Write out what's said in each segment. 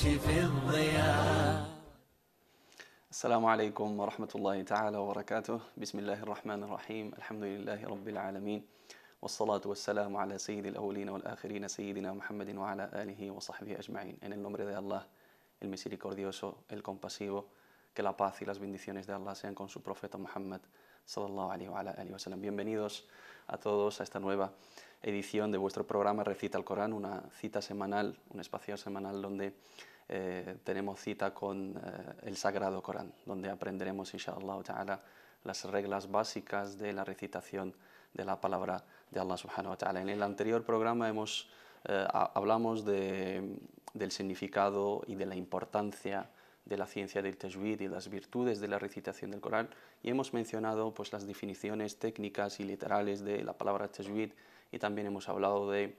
كاشف الضياء. السلام عليكم ورحمة الله تعالى وبركاته. بسم الله الرحمن الرحيم. الحمد لله رب العالمين، والصلاة والسلام على سيد الأولين والآخرين سيدنا Muhammad وعلى آله وصحبه أجمعين. En el nombre de Allah, el misericordioso, el compasivo, que la paz y las bendiciones de Allah sean con su profeta Muhammad sallallahu alaihi wa alihi wa sallam. Bienvenidos a todos a esta nueva edición de vuestro programa Recita el Corán, una cita semanal, un espacio semanal donde tenemos cita con el Sagrado Corán, donde aprenderemos, inshallah ta'ala, las reglas básicas de la recitación de la palabra de Allah subhanahu wa ta'ala. En el anterior programa hablamos del significado y de la importancia de la ciencia del tajwid y las virtudes de la recitación del Corán, y hemos mencionado pues las definiciones técnicas y literales de la palabra tajwid, y también hemos hablado de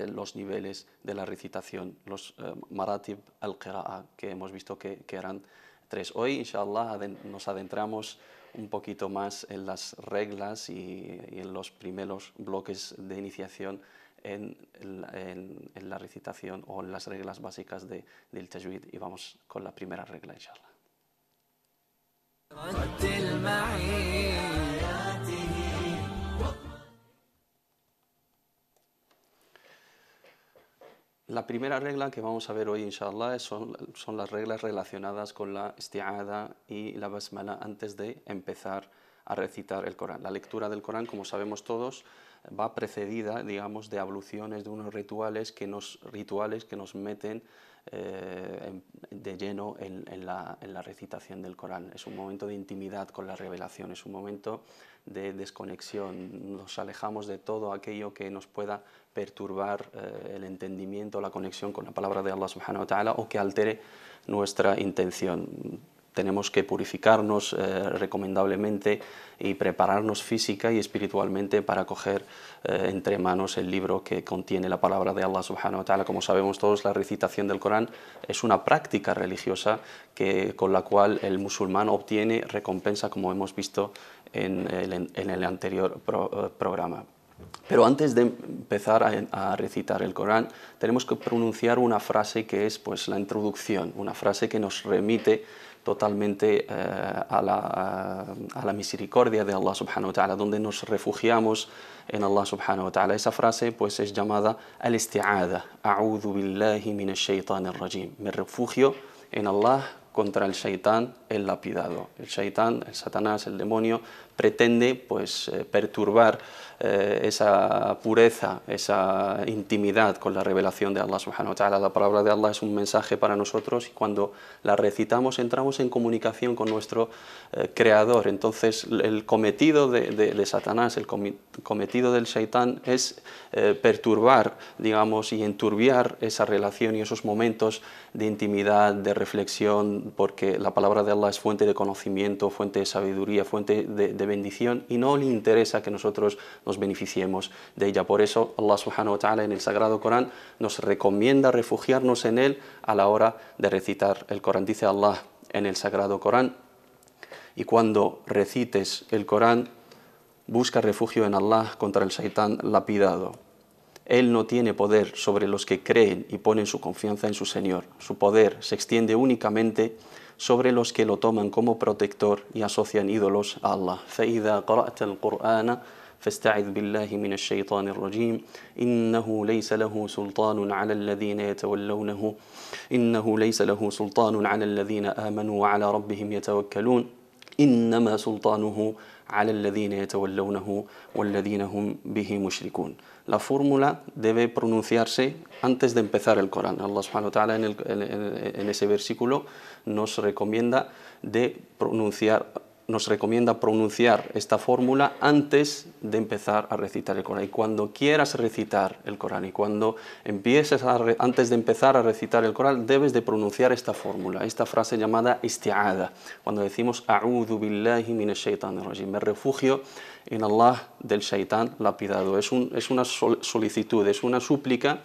los niveles de la recitación, los maratib al-qira'a, que hemos visto que eran 3. Hoy, inshallah, nos adentramos un poquito más en las reglas y en los primeros bloques de iniciación en la recitación o en las reglas básicas del tajwid, y vamos con la primera regla, inshallah. La primera regla que vamos a ver hoy, inshallah, son las reglas relacionadas con la isti'adha y la basmala antes de empezar a recitar el Corán. La lectura del Corán, como sabemos todos, va precedida, digamos, de abluciones, de unos rituales que nos meten de lleno en la recitación del Corán. Es un momento de intimidad con la revelación, es un momento de desconexión. Nos alejamos de todo aquello que nos pueda perturbar el entendimiento, la conexión con la palabra de Allah subhanahu wa ta'ala, o que altere nuestra intención. Tenemos que purificarnos recomendablemente y prepararnos física y espiritualmente para coger entre manos el libro que contiene la palabra de Allah subhanahu wa ta'ala. Como sabemos todos, la recitación del Corán es una práctica religiosa con la cual el musulmán obtiene recompensa, como hemos visto en el anterior programa. Pero antes de empezar a recitar el Corán, tenemos que pronunciar una frase que es pues la introducción, una frase que nos remite totalmente a la misericordia de Allah subhanahu wa ta'ala, donde nos refugiamos en Allah subhanahu wa ta'ala. Esa frase pues es llamada al-isti'adha, a'udhu billahi minash shaitanir rajim. Me refugio en Allah contra el shaitán, el lapidado. El shaitán, el Satanás, el demonio, pretende pues perturbar esa pureza, esa intimidad con la revelación de Allah subhanahu wa ta'ala. La palabra de Allah es un mensaje para nosotros, y cuando la recitamos entramos en comunicación con nuestro creador. Entonces el cometido de Satanás, el cometido del shaitán es perturbar, digamos, y enturbiar esa relación y esos momentos de intimidad, de reflexión, porque la palabra de Allah es fuente de conocimiento, fuente de sabiduría, fuente de bendición, y no le interesa que nosotros nos beneficiemos de ella. Por eso Allah subhanahu wa ta'ala en el Sagrado Corán nos recomienda refugiarnos en él a la hora de recitar el Corán. Dice Allah en el Sagrado Corán: y cuando recites el Corán, busca refugio en Allah contra el shaitán lapidado. Él no tiene poder sobre los que creen y ponen su confianza en su Señor. Su poder se extiende únicamente sobre los que lo toman como protector y asocian ídolos a Allah. فَإِذَا قَرَأْتَ الْقُرْآنَ فَاسْتَعِذْ بِاللَّهِ مِنَ الشَّيْطَانِ الرَّجِيمِ إِنَّهُ لَيْسَ لَهُ سُلْطَانٌ عَلَى الَّذِينَ يَتَوَلَّوْنَهُ إِنَّهُ لَيْسَ لَهُ سُلْطَانٌ عَلَى الَّذِينَ آمَنُوا وَعَلَى رَبِّهِمْ يَتَوَكَّلُونَ إِنَّمَا سُلْطَانُهُ على الذين يتولونه والذين هم به مشركون. La fórmula debe pronunciarse antes de empezar el Corán. Allah subhanahu wa ta'ala en ese versículo nos recomienda pronunciar esta fórmula antes de empezar a recitar el Corán. Y cuando quieras recitar el Corán y cuando antes de empezar a recitar el Corán, debes de pronunciar esta fórmula, esta frase llamada isti'adha. Cuando decimos a'udhu billahi minash shaitanir rajim, me refugio en Allah del shaitán lapidado. Es una solicitud, es una súplica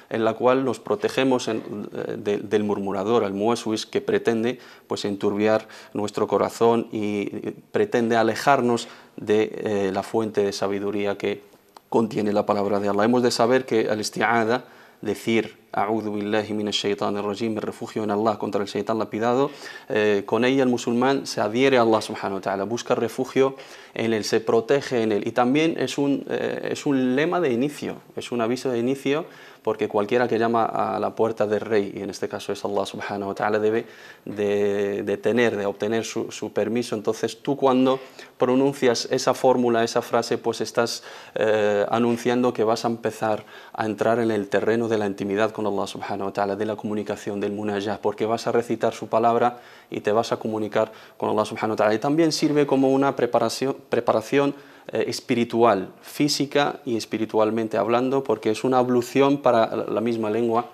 en la cual nos protegemos del murmurador, al muwaswis, que pretende pues enturbiar nuestro corazón y pretende alejarnos de la fuente de sabiduría que contiene la palabra de Allah. Hemos de saber que al isti'adha, decir A'udhu billahi minash shaitanir rajim, me refugio en Allah contra el shaitán lapidado. Con ella el musulmán se adhiere a Allah subhanahu wa ta'ala, busca refugio en él, se protege en él. Y también es un lema de inicio, es un aviso de inicio, porque cualquiera que llama a la puerta del rey, y en este caso es Allah subhanahu wa ta'ala, debe de obtener su permiso. Entonces tú, cuando pronuncias esa fórmula, esa frase, pues estás anunciando que vas a empezar a entrar en el terreno de la intimidad con Allah subhanahu wa ta'ala, de la comunicación, del munajah, porque vas a recitar su palabra y te vas a comunicar con Allah subhanahu wa ta'ala. Y también sirve como una preparación espiritual, física y espiritualmente hablando, porque es una ablución para la misma lengua.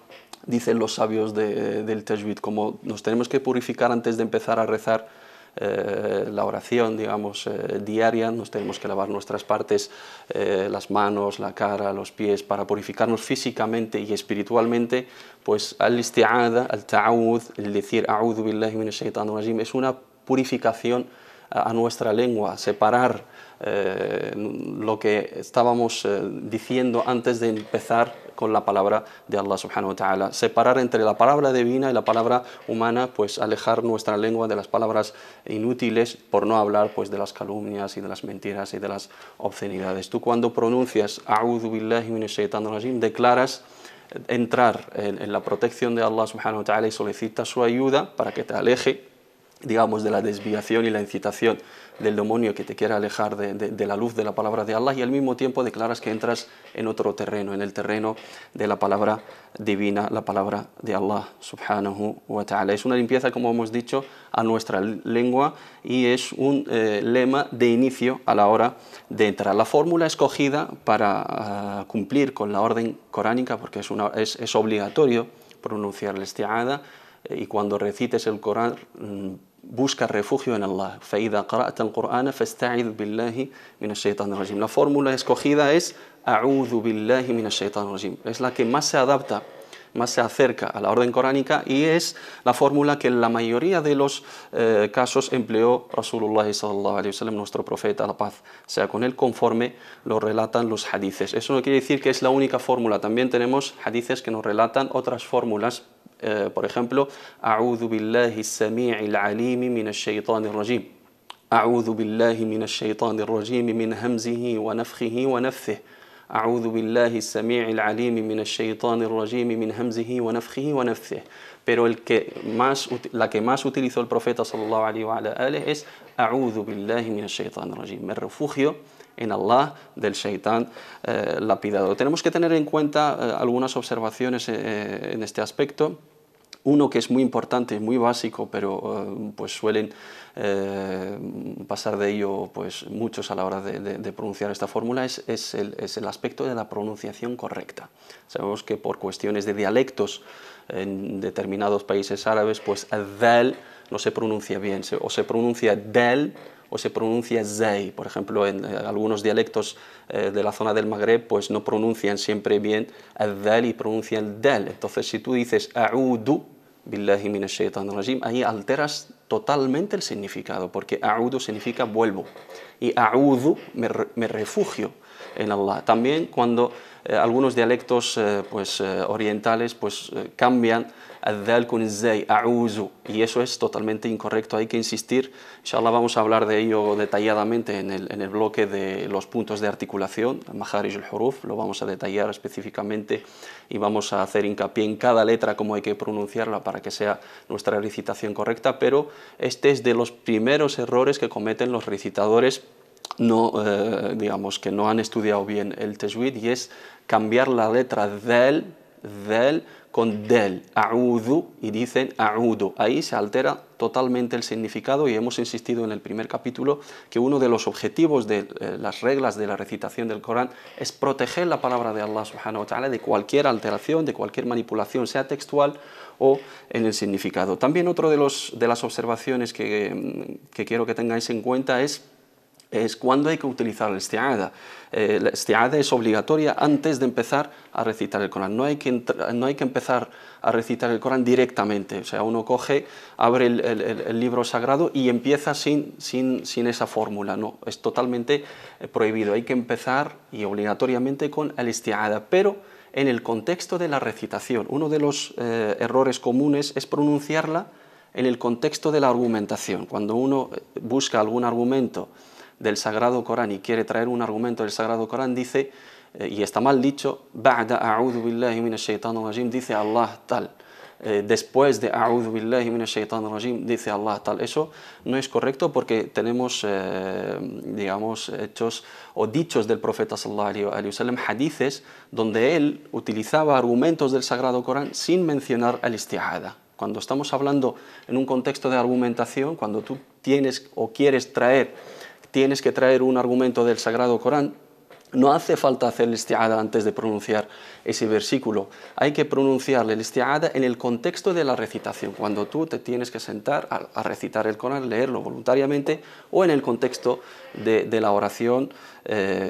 Dicen los sabios del tajwid, como nos tenemos que purificar antes de empezar a rezar la oración, digamos, diaria, nos tenemos que lavar nuestras partes, las manos, la cara, los pies, para purificarnos físicamente y espiritualmente. Pues al-isti'adha, al-ta'awudh, el decir a'udhu billahi minash shaitanir rajim, es una purificación a nuestra lengua, separar lo que estábamos diciendo antes de empezar con la palabra de Allah subhanahu wa ta'ala, separar entre la palabra divina y la palabra humana, pues alejar nuestra lengua de las palabras inútiles, por no hablar pues de las calumnias y de las mentiras y de las obscenidades. Tú, cuando pronuncias a'udhu billahi minash shaitanir rajim, declaras entrar en la protección de Allah subhanahu wa ta'ala y solicitas su ayuda para que te aleje, digamos, de la desviación y la incitación del demonio que te quiere alejar de la luz de la palabra de Allah, y al mismo tiempo declaras que entras en otro terreno, en el terreno de la palabra divina, la palabra de Allah subhanahu wa ta'ala. Es una limpieza, como hemos dicho, a nuestra lengua, y es un lema de inicio a la hora de entrar. La fórmula escogida para cumplir con la orden coránica, porque es obligatorio pronunciar el isti'adha, y cuando recites el Corán, busca refugio en Allah. فَإِذَا قَرَأْتَ الْقُرْآنَ فَاسْتَعِذْ بِاللَّهِ مِنَ الشَّيْطَانِ الرَّجِيمِ. La fórmula escogida es أَعُوذُ بِاللَّهِ مِنَ الشَّيْطَانِ الرَّجِيمِ. Es la que más se adapta, más se acerca a la orden coránica, y es la fórmula que en la mayoría de los casos empleó Rasulullah sallallahu alaihi wasallam, nuestro profeta, la paz sea con él, conforme lo relatan los hadices. Eso no quiere decir que es la única fórmula, también tenemos hadices que nos relatan otras fórmulas. Por ejemplo, أعوذ بالله السميع العليم من الشيطان الرجيم. أعوذ بالله من الشيطان الرجيم من همزه ونفخه ونفثه. أعوذ بالله السميع العليم من الشيطان الرجيم من همزه ونفخه ونفثه. Pero la que más utilizó el profeta sallallahu alaihi wa alihi es أعوذ بالله من الشيطان الرجيم. Me refugio en Allah del shaitán lapidado. Tenemos que tener en cuenta algunas observaciones en este aspecto. Uno que es muy importante, muy básico, pero pues suelen pasar de ello pues muchos a la hora de pronunciar esta fórmula, es el aspecto de la pronunciación correcta. Sabemos que por cuestiones de dialectos en determinados países árabes, pues al-dal no se pronuncia bien, o se pronuncia dal o se pronuncia zay. Por ejemplo, en algunos dialectos de la zona del Magreb, pues no pronuncian siempre bien al-dal y pronuncian dal. Entonces, si tú dices a'udu billahi minash shaitanir rajim, ahí alteras totalmente el significado, porque a'udu significa vuelvo, y a'udu me refugio en Allah. También cuando algunos dialectos orientales cambian al-dal con el-zay, a'uzu, y eso es totalmente incorrecto, hay que insistir. Inshallah vamos a hablar de ello detalladamente en el bloque de los puntos de articulación, Makharij al-Huruf, lo vamos a detallar específicamente y vamos a hacer hincapié en cada letra, cómo hay que pronunciarla para que sea nuestra recitación correcta, pero este es de los primeros errores que cometen los recitadores digamos que no han estudiado bien el tajwid, y es cambiar la letra del con del, a'udhu, y dicen a'udu. Ahí se altera totalmente el significado, y hemos insistido en el primer capítulo que uno de los objetivos de las reglas de la recitación del Corán es proteger la palabra de Allah subhanahu wa ta'ala de cualquier alteración, de cualquier manipulación, sea textual o en el significado. También otro de las observaciones que quiero que tengáis en cuenta es cuándo hay que utilizar el isti'adha. La isti'adha es obligatoria antes de empezar a recitar el Corán. No hay que empezar a recitar el Corán directamente. O sea, uno abre el libro sagrado y empieza sin esa fórmula. No, es totalmente prohibido. Hay que empezar, y obligatoriamente, con el isti'adha. Pero en el contexto de la recitación. Uno de los errores comunes es pronunciarla en el contexto de la argumentación. Cuando uno busca algún argumento del Sagrado Corán y quiere traer un argumento del Sagrado Corán, dice, y está mal dicho, ba'da a'udhu billahi minash shaitanir rajim, dice Allah tal. Después de a'udhu billahi minash shaitanir rajim, dice Allah tal. Eso no es correcto porque tenemos, digamos, hechos o dichos del profeta sallallahu alaihi wasallam, hadices, donde él utilizaba argumentos del Sagrado Corán sin mencionar al isti'adha. Cuando estamos hablando en un contexto de argumentación, cuando tú tienes o quieres tienes que traer un argumento del Sagrado Corán, no hace falta hacer el isti'adha antes de pronunciar ese versículo. Hay que pronunciar el isti'adha en el contexto de la recitación, cuando tú te tienes que sentar a recitar el Corán, leerlo voluntariamente, o en el contexto de la oración,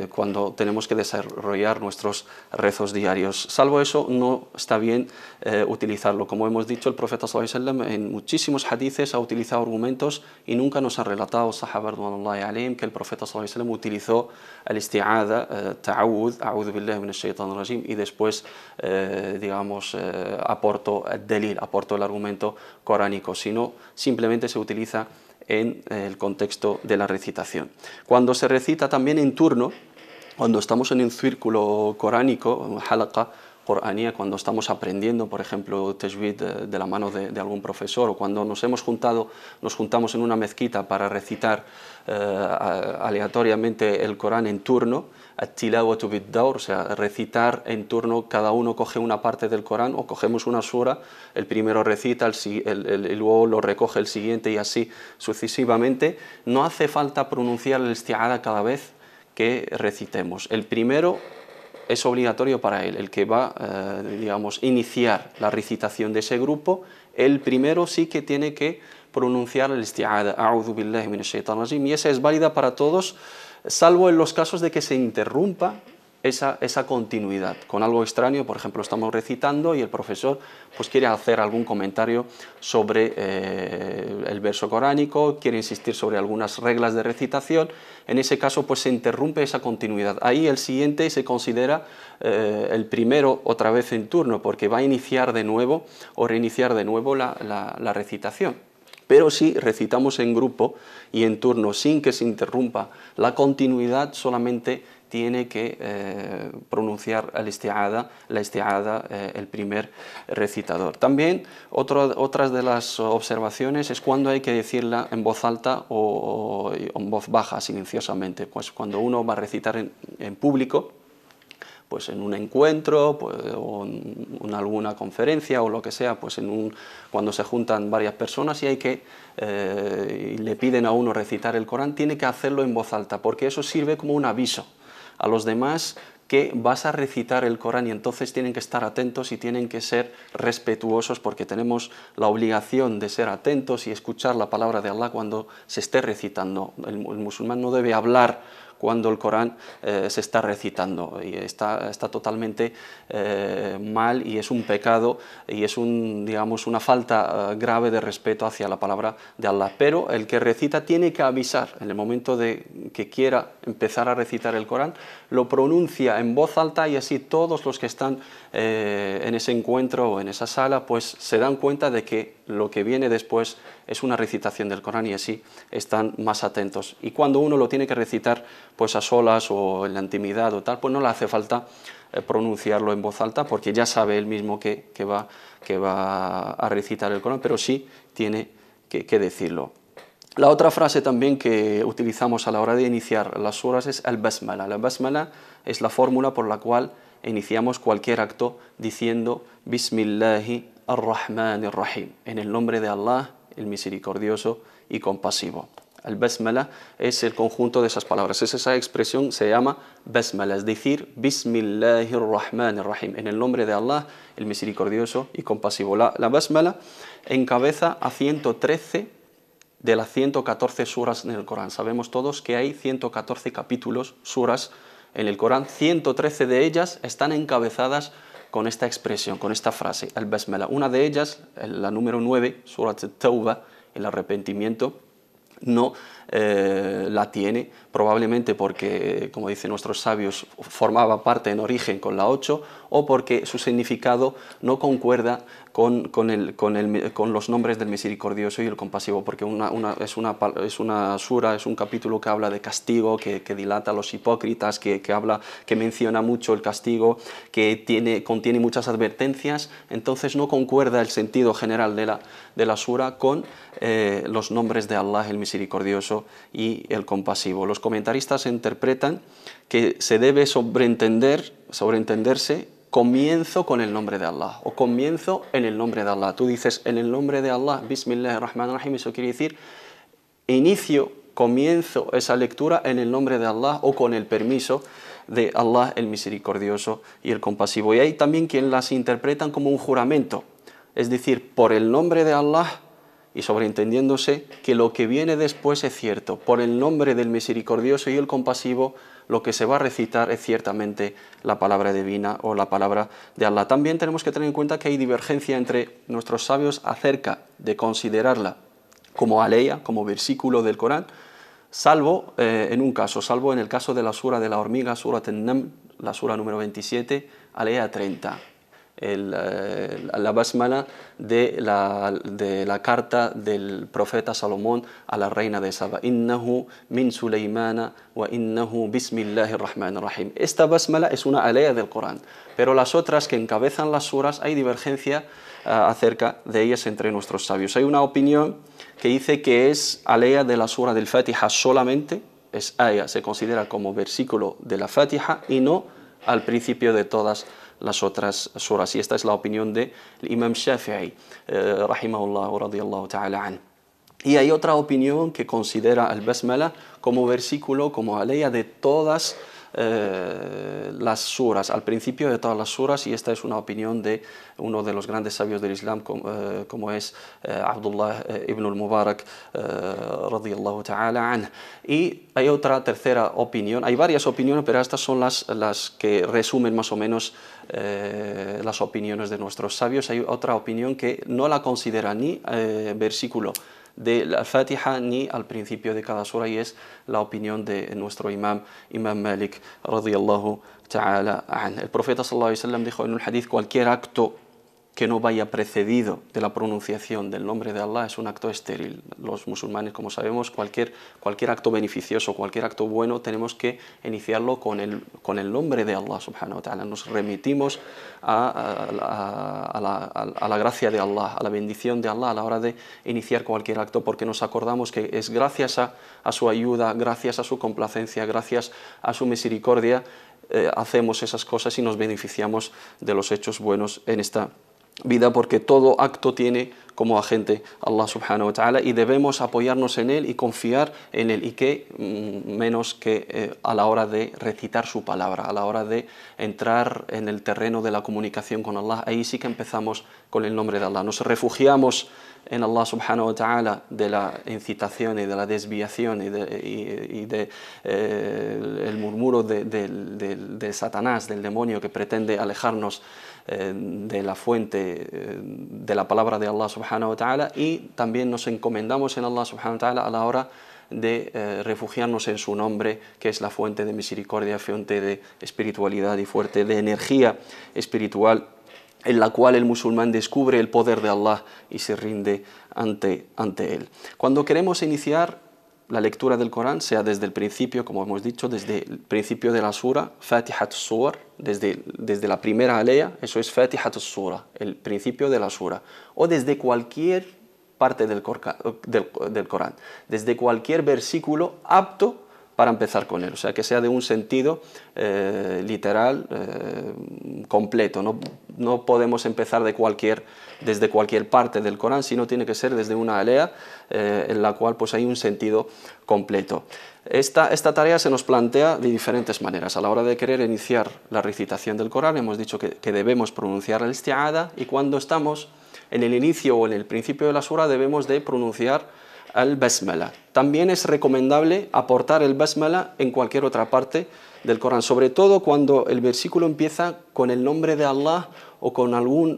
cuando tenemos que desarrollar nuestros rezos diarios. Salvo eso, no está bien utilizarlo. Como hemos dicho, el profeta sallallahu alaihi wasallam en muchísimos hadices ha utilizado argumentos y nunca nos han relatado sahaba radhiyallahu anhum que el profeta sallallahu alaihi wasallam utilizó el isti'adha, ta'awudh, a'udhu billahi minash shaitanir rajim, y después, digamos, aportó el delil, aportó el argumento coránico, sino simplemente se utiliza en el contexto de la recitación. Cuando se recita también en turno, cuando estamos en un círculo coránico, un halaqa Qur'anía, cuando estamos aprendiendo, por ejemplo, tajwid de la mano de algún profesor, o cuando nos juntamos en una mezquita para recitar aleatoriamente el Corán en turno, at-tilawatu bid-dawr, o sea, recitar en turno, cada uno coge una parte del Corán o cogemos una sura, el primero recita, y luego lo recoge el siguiente y así sucesivamente. No hace falta pronunciar el isti'adha cada vez que recitemos. El primero es obligatorio para él, el que va, digamos, iniciar la recitación de ese grupo, el primero sí que tiene que pronunciar el isti'adha, a'udhu billahi minash shaitanir rajim, y esa es válida para todos, salvo en los casos de que se interrumpa esa continuidad con algo extraño. Por ejemplo, estamos recitando y el profesor pues quiere hacer algún comentario sobre el verso coránico, quiere insistir sobre algunas reglas de recitación. En ese caso pues se interrumpe esa continuidad. Ahí el siguiente se considera el primero otra vez en turno, porque va a iniciar de nuevo o reiniciar de nuevo la recitación. Pero si recitamos en grupo y en turno sin que se interrumpa la continuidad, solamente tiene que pronunciar la isti'adha, el primer recitador. También otras de las observaciones es cuando hay que decirla en voz alta o en voz baja, silenciosamente. Pues cuando uno va a recitar en público, pues en un encuentro pues, o en alguna conferencia o lo que sea, pues cuando se juntan varias personas y y le piden a uno recitar el Corán, tiene que hacerlo en voz alta, porque eso sirve como un aviso a los demás que vas a recitar el Corán, y entonces tienen que estar atentos y tienen que ser respetuosos, porque tenemos la obligación de ser atentos y escuchar la palabra de Allah cuando se esté recitando. El musulmán no debe hablar cuando el Corán se está recitando, y está totalmente mal, y es un pecado y es digamos, una falta grave de respeto hacia la palabra de Allah. Pero el que recita tiene que avisar en el momento de que quiera empezar a recitar el Corán, lo pronuncia en voz alta, y así todos los que están en ese encuentro o en esa sala pues se dan cuenta de que lo que viene después es una recitación del Corán, y así están más atentos. Y cuando uno lo tiene que recitar pues a solas o en la intimidad o tal, pues no le hace falta pronunciarlo en voz alta, porque ya sabe él mismo que va a recitar el Corán, pero sí tiene que decirlo. La otra frase también que utilizamos a la hora de iniciar las suras es el basmala. La basmala es la fórmula por la cual iniciamos cualquier acto diciendo Bismillahi ar-Rahman ar-Rahim, en el nombre de Allah, el misericordioso y compasivo. El basmala es el conjunto de esas palabras, esa expresión se llama basmala, es decir, Bismillahir Rahmanir Rahim, en el nombre de Allah, el misericordioso y compasivo. La basmala encabeza a 113 de las 114 suras en el Corán. Sabemos todos que hay 114 capítulos, suras en el Corán, 113 de ellas están encabezadas con esta expresión, con esta frase, el basmala. Una de ellas, la número 9, Surat at-Tawbah, el arrepentimiento, no la tiene, probablemente porque, como dicen nuestros sabios, formaba parte en origen con la 8, o porque su significado no concuerda con los nombres del misericordioso y el compasivo, porque es una sura, es un capítulo que habla de castigo, que dilata a los hipócritas, que menciona mucho el castigo, que contiene muchas advertencias. Entonces no concuerda el sentido general de la sura con los nombres de Allah, el misericordioso y el compasivo. Los comentaristas interpretan que se debe sobreentenderse comienzo con el nombre de Allah, o comienzo en el nombre de Allah. Tú dices en el nombre de Allah, Bismillahirrahmanirrahim, eso quiere decir inicio, comienzo esa lectura en el nombre de Allah o con el permiso de Allah, el misericordioso y el compasivo. Y hay también quien las interpretan como un juramento, es decir, por el nombre de Allah, y sobreentendiéndose que lo que viene después es cierto. Por el nombre del misericordioso y el compasivo, lo que se va a recitar es ciertamente la palabra divina o la palabra de Allah. También tenemos que tener en cuenta que hay divergencia entre nuestros sabios acerca de considerarla como aleya, como versículo del Corán, salvo en un caso, salvo en el caso de la sura de la hormiga, Surat An-Naml, la sura número 27, aleya 30. La basmala de la carta del profeta Salomón a la reina de Saba. Innahu min Sulaymana wa innahu bismillahir rahmanir rahim. Esta basmala es una aleya del Corán, pero las otras que encabezan las suras hay divergencia acerca de ellas entre nuestros sabios. Hay una opinión que dice que es aleya de la sura del Fatiha solamente, es aya, se considera como versículo de la Fatiha y no al principio de todas las otras suras. Y esta es la opinión del Imam Shafi'i, rahimahullah wa radiyallahu ta'ala an. Y hay otra opinión que considera al Basmala como versículo, como aleya de todas las suras, al principio de todas las suras, y esta es una opinión de uno de los grandes sabios del Islam, como es Abdullah ibn al-Mubarak, radiyallahu ta'ala an. Y hay otra tercera opinión, hay varias opiniones, pero estas son las que resumen más o menos las opiniones de nuestros sabios. Hay otra opinión que no la considera ni versículo de la Fatiha ni al principio de cada sura, y es la opinión de nuestro Imam Malik, radiyallahu ta'ala an. El profeta sallallahu alaihi wasallam dijo en un hadith: cualquier acto que no vaya precedido de la pronunciación del nombre de Allah es un acto estéril. Los musulmanes, como sabemos, cualquier acto beneficioso, cualquier acto bueno, tenemos que iniciarlo con el nombre de Allah subhanahu wa ta'ala. Nos remitimos a la gracia de Allah, a la bendición de Allah a la hora de iniciar cualquier acto, porque nos acordamos que es gracias a su ayuda, gracias a su complacencia, gracias a su misericordia, hacemos esas cosas y nos beneficiamos de los hechos buenos en esta vida, porque todo acto tiene como agente Allah subhanahu wa ta'ala y debemos apoyarnos en él y confiar en él, y que menos que a la hora de recitar su palabra, a la hora de entrar en el terreno de la comunicación con Allah. Ahí sí que empezamos con el nombre de Allah, nos refugiamos en Allah subhanahu wa ta'ala de la incitación y de la desviación y de el murmuro de Satanás, del demonio, que pretende alejarnos de la fuente de la palabra de Allah subhanahu wa ta'ala, y también nos encomendamos en Allah subhanahu wa ta'ala a la hora de refugiarnos en su nombre, que es la fuente de misericordia, fuente de espiritualidad y fuente de energía espiritual, en la cual el musulmán descubre el poder de Allah y se rinde ante él. Cuando queremos iniciar la lectura del Corán, sea desde el principio, como hemos dicho, desde el principio de la sura, Fatihat as-Suwar, desde la primera aleya, eso es Fatihat as-Sura, el principio de la sura, o desde cualquier parte del Corán, desde cualquier versículo apto para empezar con él, o sea, que sea de un sentido literal, completo. No podemos empezar desde cualquier parte del Corán, sino tiene que ser desde una alea en la cual pues hay un sentido completo. Esta tarea se nos plantea de diferentes maneras. A la hora de querer iniciar la recitación del Corán, hemos dicho que debemos pronunciar el isti'ada, y cuando estamos en el inicio o en el principio de la sura debemos de pronunciar al basmala. También es recomendable aportar el basmala en cualquier otra parte del Corán, sobre todo cuando el versículo empieza con el nombre de Allah o con algún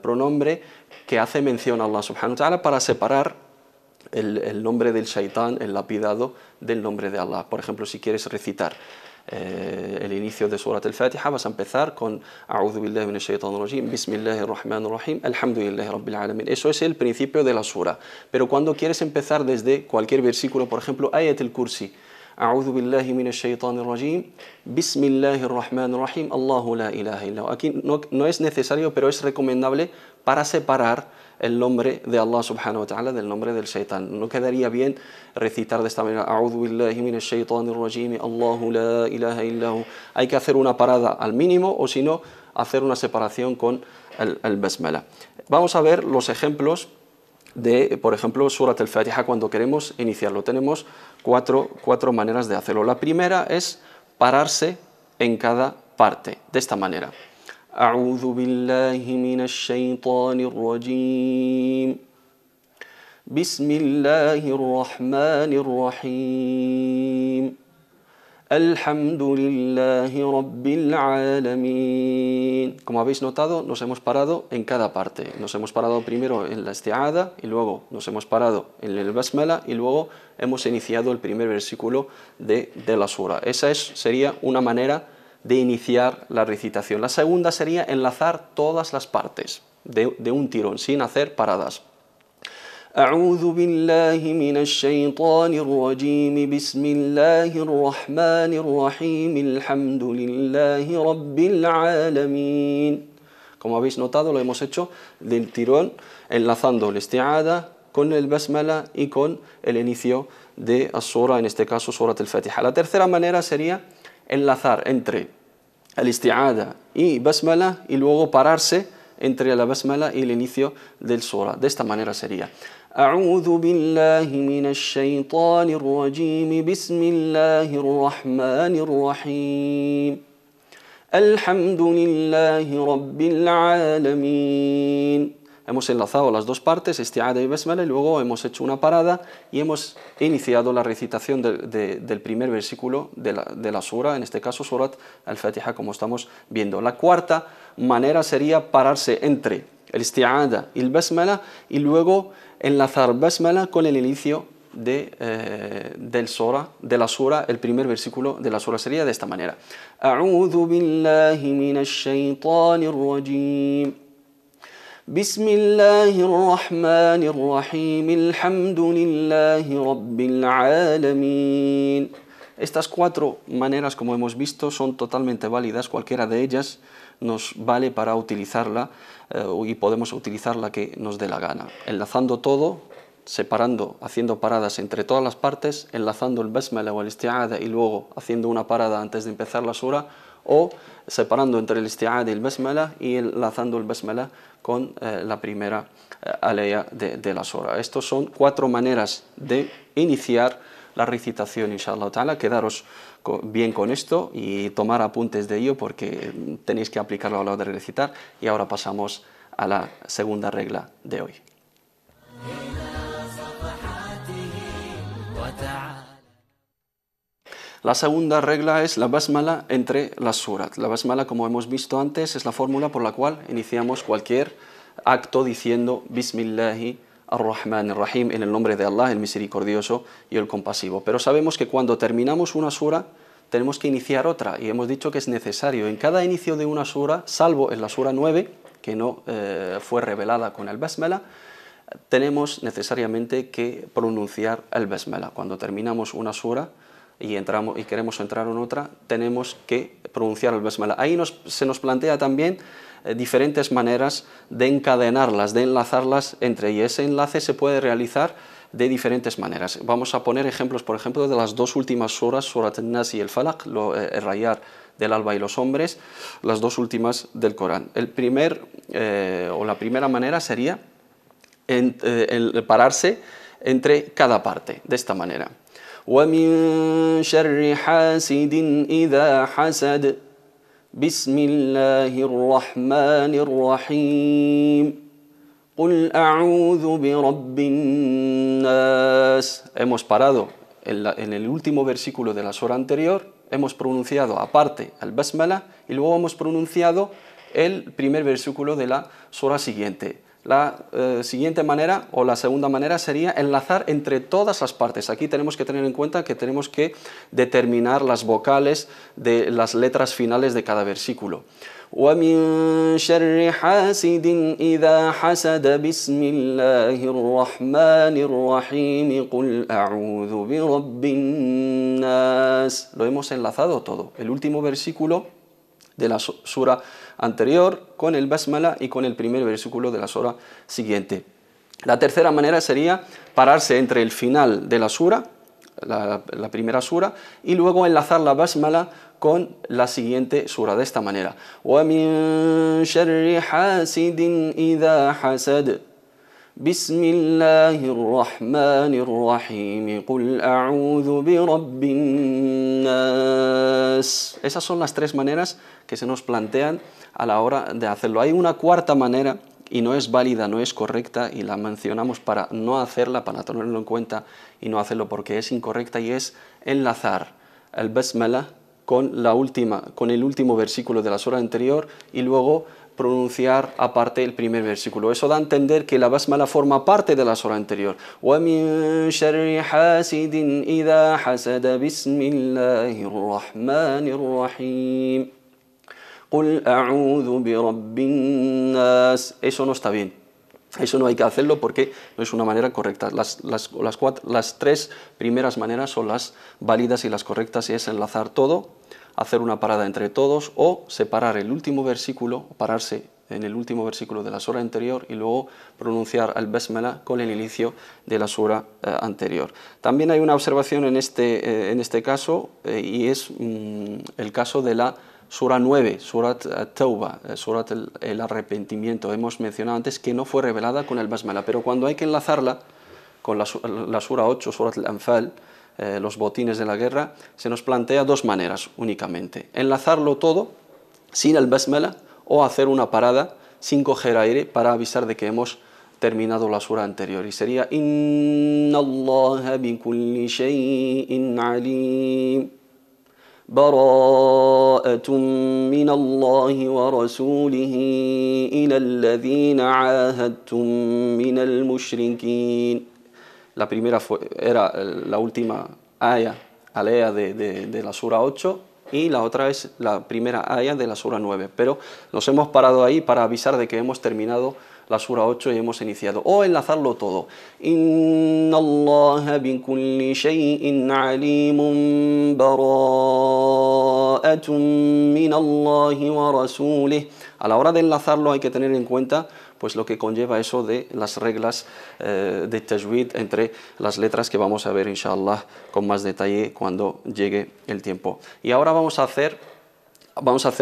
pronombre que hace mención a Allah subhanahu wa ta'ala, para separar el nombre del shaitán, el lapidado del nombre de Allah. Por ejemplo, si quieres recitar el inicio de Surat al-Fatiha, vas a empezar con A'udhu billahi minash shaitanir rajim, Bismillahir rahmanir rahim, Alhamdulillahi rabbil alamin. Eso es el principio de la sura. Pero cuando quieres empezar desde cualquier versículo, por ejemplo, Ayat al-Kursi, A'udhu billahi minash shaitanir rajim, Bismillahir rahmanir rahim, Allahu la ilaha illa hu. Aquí no es necesario, pero es recomendable para separar el nombre de Allah subhanahu wa ta'ala del nombre del shaitán. No quedaría bien recitar de esta manera, A'udhu billahi minash shaitanir rajim, Allahu la ilaha illa hu. Hay que hacer una parada al mínimo, o si no, hacer una separación con el basmala. Vamos a ver los ejemplos de, por ejemplo, Surat al-Fatiha cuando queremos iniciarlo. Tenemos cuatro maneras de hacerlo. La primera es pararse en cada parte, de esta manera. A'udhu billahi minash shaitanir rajim. Bismillahir rahmanir rahim. Alhamdulillahi rabbil alamin. Como habéis notado, nos hemos parado en cada parte. Nos hemos parado primero en la isti'ada y luego nos hemos parado en el basmala y luego hemos iniciado el primer versículo de la sura. Esa sería una manera de iniciar la recitación. La segunda sería enlazar todas las partes de un tirón, sin hacer paradas. أعوذ بالله من الشيطان الرجيم بسم الله الرحمن الرحيم الحمد لله رب العالمين. Como habéis notado, lo hemos hecho del tirón, enlazando el isti'ada con el basmala y con el inicio de as-sura, en este caso Surat al-Fatiha. La tercera manera sería enlazar entre el isti'ada y basmala y luego pararse entre la basmala y el inicio del sura. De esta manera sería أعوذ بالله من الشيطان الرجيم بسم الله الرحمن الرحيم الحمد لله رب العالمين. Hemos enlazado las dos partes, isti'ada y basmala, y luego hemos hecho una parada y hemos iniciado la recitación del primer versículo de la sura, en este caso Surat al-Fatiha, como estamos viendo. La cuarta manera sería pararse entre el isti'ada y el basmala y luego enlazar basmala con el inicio de la sura. El primer versículo de la sura sería de esta manera: A'udhu billahi minash shaitanir rajim. Bismillahir rahmanir rahim. Alhamdulillahi rabbil alamin. Estas cuatro maneras, como hemos visto, son totalmente válidas. Cualquiera de ellas nos vale para utilizarla y podemos utilizar la que nos dé la gana. Enlazando todo, separando, haciendo paradas entre todas las partes, enlazando el basmala o el isti'ada y luego haciendo una parada antes de empezar la sura, o separando entre el isti'ada y el basmala y enlazando el basmala con la primera aleya de la sura. Estas son cuatro maneras de iniciar la recitación, inshallah ta'ala. Quedaros bien con esto y tomar apuntes de ello porque tenéis que aplicarlo a la hora de recitar. Y ahora pasamos a la segunda regla de hoy. La segunda regla es la basmala entre las surat. La basmala, como hemos visto antes, es la fórmula por la cual iniciamos cualquier acto diciendo Bismillahi ar-Rahman ar-Rahim, en el nombre de Allah, el misericordioso y el compasivo. Pero sabemos que cuando terminamos una sura tenemos que iniciar otra, y hemos dicho que es necesario en cada inicio de una sura, salvo en la sura 9, que no fue revelada con el basmala, tenemos necesariamente que pronunciar el basmala. Cuando terminamos una sura y queremos entrar en otra, tenemos que pronunciar el basmala. Ahí se nos plantea también diferentes maneras de encadenarlas, de enlazarlas entre ellas. Ese enlace se puede realizar de diferentes maneras. Vamos a poner ejemplos, por ejemplo, de las dos últimas suras, Surat al-Nas y el Falaq, el rayar del alba y los hombres, las dos últimas del Corán. La primera manera sería el pararse entre cada parte, de esta manera. وَمِن شَرِّ حَاسِدٍ إِذَا حَسَدَ بسم الله الرحمن الرحيم قل أعوذ برب الناس. Hemos parado en el último versículo de la sura anterior, hemos pronunciado aparte el basmala y luego hemos pronunciado el primer versículo de la sura siguiente. La siguiente manera, o la segunda manera, sería enlazar entre todas las partes. Aquí tenemos que tener en cuenta que tenemos que determinar las vocales de las letras finales de cada versículo. وَمِن شَرِّ حَاسِدٍ إِذَا حَسَدَ بِسْمِ اللَّهِ الرَّحْمَنِ الرَّحِيمِ قُلْ أَعُوذُ بِرَبِّ النَّاسِ. Lo hemos enlazado todo. El último versículo de la sura anterior con el basmala y con el primer versículo de la sura siguiente. La tercera manera sería pararse entre el final de la sura, la primera sura, y luego enlazar la basmala con la siguiente sura, de esta manera. وَمِن شَرِّ حَاسِدٍ إِذَا حَسَدَ بسم الله الرحمن الرحيم قل أعوذ برب الناس. Esas son las tres maneras que se nos plantean a la hora de hacerlo. Hay una cuarta manera y no es válida, no es correcta, y la mencionamos para no hacerla, para tenerlo en cuenta y no hacerlo porque es incorrecta, y es enlazar el basmala con el último versículo de la sura anterior y luego pronunciar aparte el primer versículo. Eso da a entender que la basmala forma parte de la sura anterior. وَمِن شَرِّ حَاسِدٍ إِذَا حَسَدَ بِسْمِ اللَّهِ الرَّحْمَنِ الرَّحِيمِ قُلْ أَعُوذُ بِرَبِّ النَّاسِ. Eso no está bien. Eso no hay que hacerlo porque no es una manera correcta. Las tres primeras maneras son las válidas y las correctas, y es enlazar todo, hacer una parada entre todos o separar el último versículo, pararse en el último versículo de la sura anterior y luego pronunciar al basmala con el inicio de la sura anterior. También hay una observación en este caso y es el caso de la Sura 9, Surat Tauba, Surat el arrepentimiento. Hemos mencionado antes que no fue revelada con el basmala, pero cuando hay que enlazarla con la Sura 8, Surat al-Anfal, los botines de la guerra, se nos plantea dos maneras únicamente. Enlazarlo todo sin el basmala o hacer una parada sin coger aire para avisar de que hemos terminado la sura anterior. Y sería Inna Allaha bi kulli shay'in alim. براءة من الله ورسوله إلى الذين عاهدتم من المشركين. La primera era la última alea de la sura 8 y la otra es la primera aya de la sura 9. Pero nos hemos parado ahí para avisar de que hemos terminado la sura 8 y hemos iniciado. O enlazarlo todo. Inna Allaha bi kulli shay'in alimun bara'atun min Allahi wa rasulih. A la hora de enlazarlo hay que tener en cuenta pues lo que conlleva eso de las reglas de tajwid entre las letras, que vamos a ver inshallah con más detalle cuando llegue el tiempo. Y ahora vamos a hacer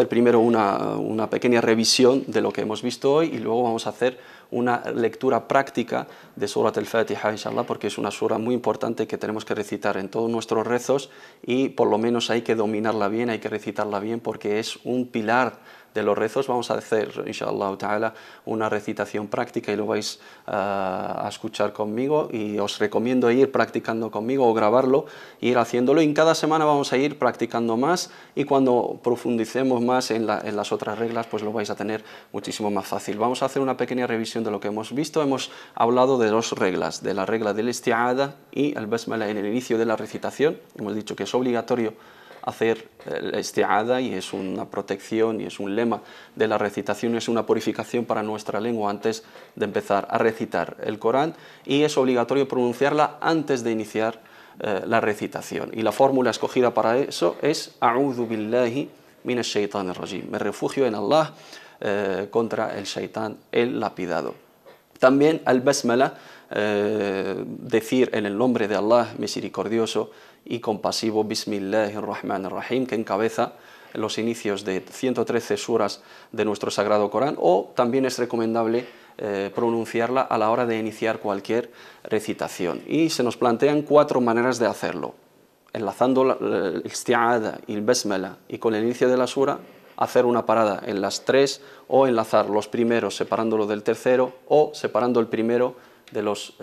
primero una pequeña revisión de lo que hemos visto hoy y luego vamos a hacer una lectura práctica de Surat al-Fatiha, inshallah, porque es una sura muy importante que tenemos que recitar en todos nuestros rezos y por lo menos hay que dominarla bien, hay que recitarla bien porque es un pilar de los rezos. Vamos a hacer, inshallah ta'ala, una recitación práctica y lo vais a escuchar conmigo, y os recomiendo ir practicando conmigo o grabarlo e ir haciéndolo, y en cada semana vamos a ir practicando más, y cuando profundicemos más en las otras reglas pues lo vais a tener muchísimo más fácil. Vamos a hacer una pequeña revisión de lo que hemos visto. Hemos hablado de dos reglas, de la regla del isti'ada y el basmala en el inicio de la recitación. Hemos dicho que es obligatorio hacer el isti'ada y es una protección y es un lema de la recitación, es una purificación para nuestra lengua antes de empezar a recitar el Corán, y es obligatorio pronunciarla antes de iniciar la recitación. Y la fórmula escogida para eso es A'udhu billahi minash shaitanir rajim. Me refugio en Allah contra el shaitán, el lapidado. También al basmala, decir en el nombre de Allah misericordioso y compasivo, Bismillahirrahmanirrahim, que encabeza los inicios de 113 suras de nuestro Sagrado Corán, o también es recomendable pronunciarla a la hora de iniciar cualquier recitación. Y se nos plantean cuatro maneras de hacerlo: enlazando el isti'ada y el basmala y con el inicio de la sura, hacer una parada en las tres, o enlazar los primeros separándolo del tercero, o separando el primero de los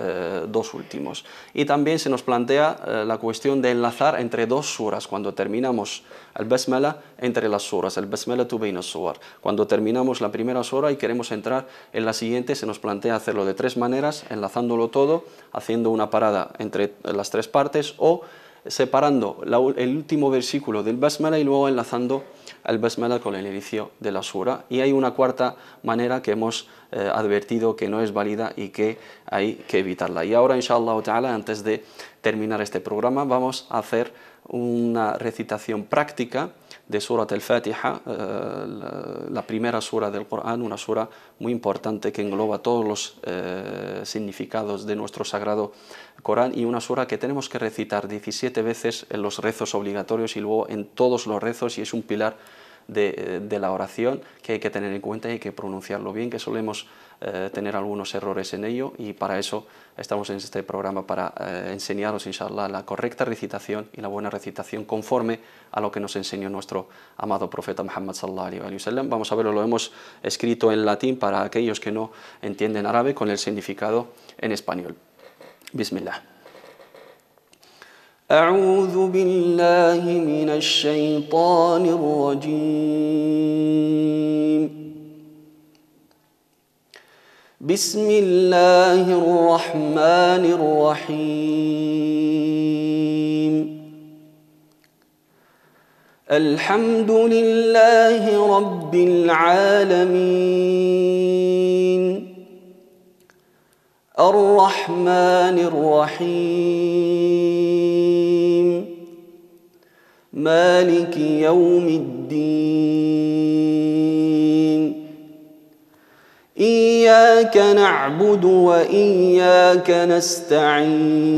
dos últimos. Y también se nos plantea la cuestión de enlazar entre dos suras, cuando terminamos el Basmala entre las suras, el Basmala tu bayna as-suwar. Cuando terminamos la primera sura y queremos entrar en la siguiente, se nos plantea hacerlo de tres maneras, enlazándolo todo, haciendo una parada entre las tres partes o separando el último versículo del Basmala y luego enlazando el Basmala con el inicio de la sura. Y hay una cuarta manera que hemos advertido que no es válida y que hay que evitarla. Y ahora, inshallah ta'ala, antes de terminar este programa, vamos a hacer una recitación práctica de Surat al-Fatiha, la primera sura del Corán, una sura muy importante que engloba todos los significados de nuestro sagrado Corán y una sura que tenemos que recitar 17 veces en los rezos obligatorios y luego en todos los rezos, y es un pilar de la oración que hay que tener en cuenta y hay que pronunciarlo bien, que solemos tener algunos errores en ello, y para eso estamos en este programa, para enseñaros, inshallah, la correcta recitación y la buena recitación conforme a lo que nos enseñó nuestro amado profeta Muhammad sallallahu alaihi wasallam. Vamos a verlo, lo hemos escrito en latín para aquellos que no entienden árabe, con el significado en español. Bismillah. أعوذ بالله من الشيطان الرجيم. بسم الله الرحمن الرحيم. الحمد لله رب العالمين. الرحمن الرحيم. مالك يوم الدين. إياك نعبد وإياك نستعين.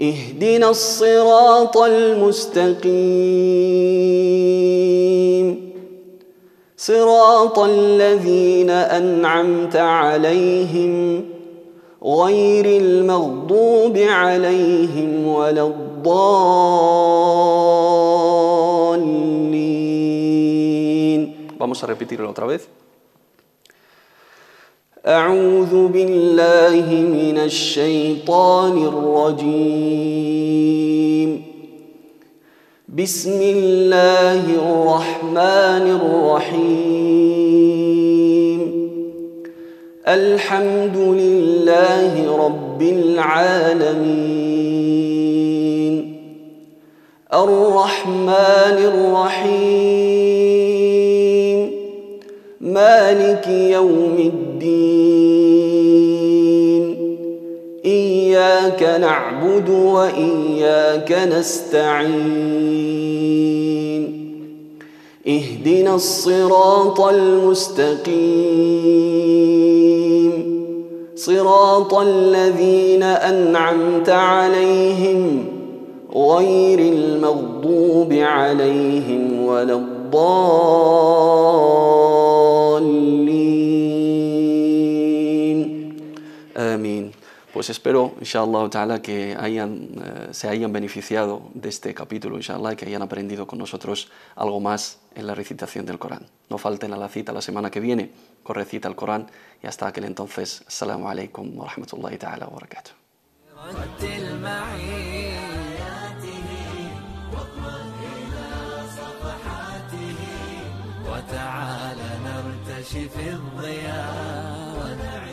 اهدنا الصراط المستقيم. صراط الذين أنعمت عليهم غير المغضوب عليهم ولا الضالين. Vamos a repetirlo otra vez. أعوذ بالله من الشيطان الرجيم. بسم الله الرحمن الرحيم. الحمد لله رب العالمين. الرحمن الرحيم. مالك يوم الدين. إياك نعبد وإياك نستعين. اهدنا الصراط المستقيم. صراط الذين أنعمت عليهم غير المغضوب عليهم ولا الضالين. آمين. Pues espero, inshallah ta'ala, que se hayan beneficiado de este capítulo, inshallah, y que hayan aprendido con nosotros algo más en la recitación del Corán. No falten a la cita la semana que viene con recita el Corán, y hasta aquel entonces, assalamu alaikum wa rahmatullahi ta'ala wa barakatuh. وتعال نرتشي في الضياء.